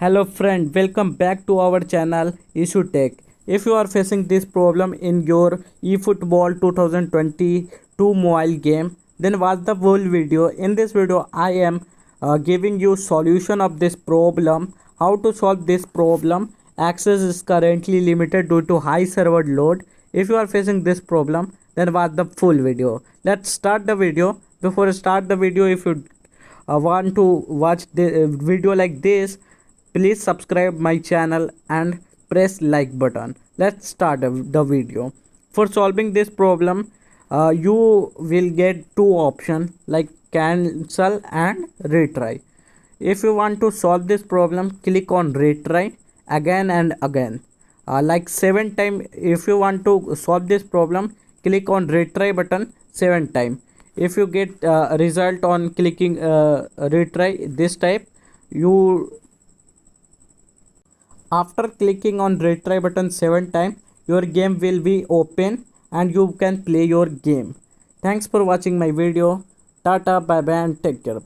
Hello friend, welcome back to our channel Issue Tech. If you are facing this problem in your eFootball 2022 mobile game, then watch the full video. In this video, I am giving you solution of this problem. How to solve this problem? Access is currently limited due to high server load. If you are facing this problem, then watch the full video. Let's start the video. Before I start the video, if you want to watch the video like this, please subscribe my channel and press like button. Let's start the video. For solving this problem, you will get two options like cancel and retry. If you want to solve this problem, click on retry again and again, like 7 times. If you want to solve this problem, click on retry button 7 times. If you get result on clicking retry this type, you after clicking on retry button 7 times, your game will be open and you can play your game. Thanks for watching my video. Tata, bye bye and take care.